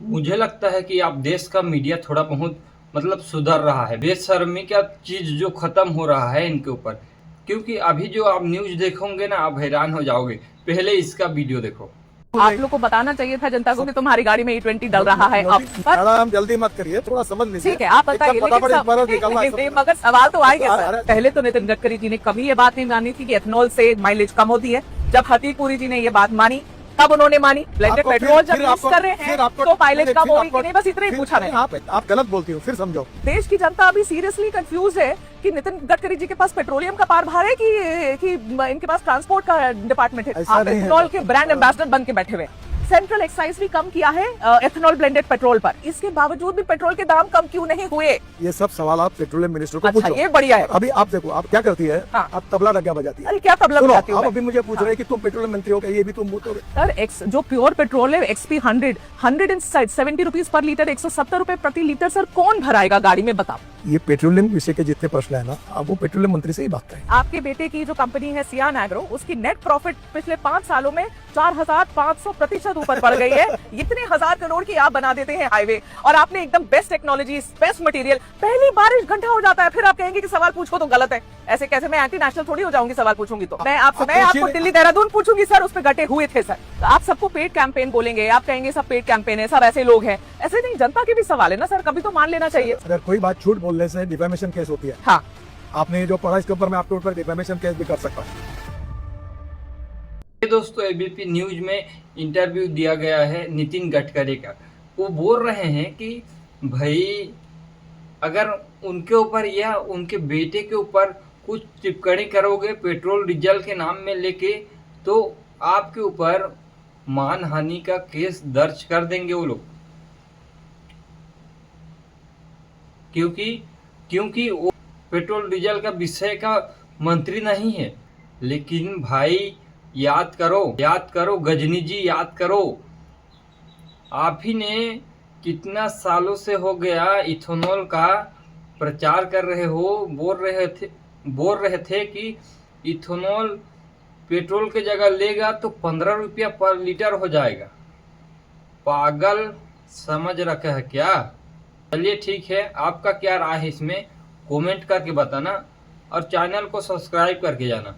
मुझे लगता है कि आप देश का मीडिया थोड़ा बहुत मतलब सुधर रहा है। बेशर्मी का चीज़ जो ख़त्म हो रहा है इनके ऊपर, क्योंकि अभी जो आप न्यूज़ देखोगे ना आप हैरान हो जाओगे। पहले इसका वीडियो देखो। आप लोग को बताना चाहिए था जनता को कि तुम्हारी गाड़ी में E20 डल रहा है अब। मैडम जल्दी मत करिए, थोड़ा समझ लीजिए। ठीक है आप बताइए, मगर सवाल तो आएगा सर। पहले तो नितिन गडकरी जी ने कभी ये बात नहीं मानी थी कि एथनॉल से माइलेज कम होती है। जब हरदीप पुरी जी ने ये बात मानी तब उन्होंने मानी। ब्लेंडेड पेट्रोल जब यूज कर रहे हैं तो माइलेज कम होगी कि नहीं, बस इतना ही पूछा मैंने। आप गलत बोलती हो, फिर समझो। देश की जनता अभी सीरियसली कंफ्यूज है कि नितिन गडकरी जी के पास पेट्रोलियम का कारभार है कि इनके पास ट्रांसपोर्ट का डिपार्टमेंट है। आप एथनॉल के ब्रांड एम्बेसडर बन के बैठे हुए। सेंट्रल एक्साइज भी कम किया है एथनॉल ब्लेंडेड पेट्रोल पर, इसके बावजूद भी पेट्रोल के दाम कम क्यों नहीं हुए? ये सब सवाल आप पेट्रोलियम मिनिस्टर को पूछो। ये बढ़िया है। अभी आप देखो आप क्या करती है। हाँ। आप तबला रग्गा बजाती है। अरे क्या तबला बजाती हूँ? आप अभी मुझे पूछ रहे हैं कि तुम पेट्रोलियम मंत्री हो गए, ये भी तुम बोलोगे। सर जो प्योर पेट्रोल है XP 170 रुपीज पर लीटर, 170 रुपए प्रति लीटर। सर कौन भराएगा गाड़ी में, बताओ? ये पेट्रोलियम विषय के जितने प्रश्न है ना, आप वो पेट्रोलियम मंत्री से ही बात करें। आपके बेटे की जो कंपनी है सियान एग्रो, उसकी नेट प्रॉफिट पिछले 5 सालों में 4500% ऊपर बढ़ गई है। इतने 1000 करोड़ की आप बना देते हैं हाईवे, और आपने एकदम बेस्ट टेक्नोलॉजी, बेस्ट मटेरियल, पहली बारिश घंटा हो जाता है, फिर आप कहेंगे कि सवाल पूछो तो गलत है। ऐसे कैसे? मैं एंटी नेशनल थोड़ी हो जाऊंगी सवाल पूछूंगी तो। मैं आपको दिल्ली देहरादून पूछूंगी सर, उस पर गटे हुए थे सर। आप सबको पेड कैंपेन बोलेंगे, आप कहेंगे सब पेड कैंपेन है, सब ऐसे लोग हैं। ऐसे नहीं, जनता के भी सवाल है ना सर, कभी तो मान लेना चाहिए। अगर कोई बात झूठ बोलने से डिफेमेशन केस होती है। हाँ, आपने जो पढ़ा इसके ऊपर मैं आपके ऊपर डिफेमेशन केस भी कर सकता हूँ। दोस्तों ABP न्यूज में इंटरव्यू दिया गया है नितिन गडकरी का। वो बोल रहे हैं कि भाई अगर उनके ऊपर या उनके बेटे के ऊपर कुछ टिप्पणी करोगे पेट्रोल डीजल के नाम में लेके, तो आपके ऊपर मानहानि का केस दर्ज कर देंगे वो लोग। क्योंकि वो पेट्रोल डीजल का विषय का मंत्री नहीं है। लेकिन भाई याद करो गजनी जी, याद करो, आप ही ने कितना सालों से हो गया इथेनॉल का प्रचार कर रहे हो। बोल रहे थे कि इथेनॉल पेट्रोल के जगह लेगा तो 15 रुपया पर लीटर हो जाएगा। पागल समझ रखे है क्या? चलिए ठीक है, आपका क्या राय है इसमें कमेंट करके बताना, और चैनल को सब्सक्राइब करके जाना।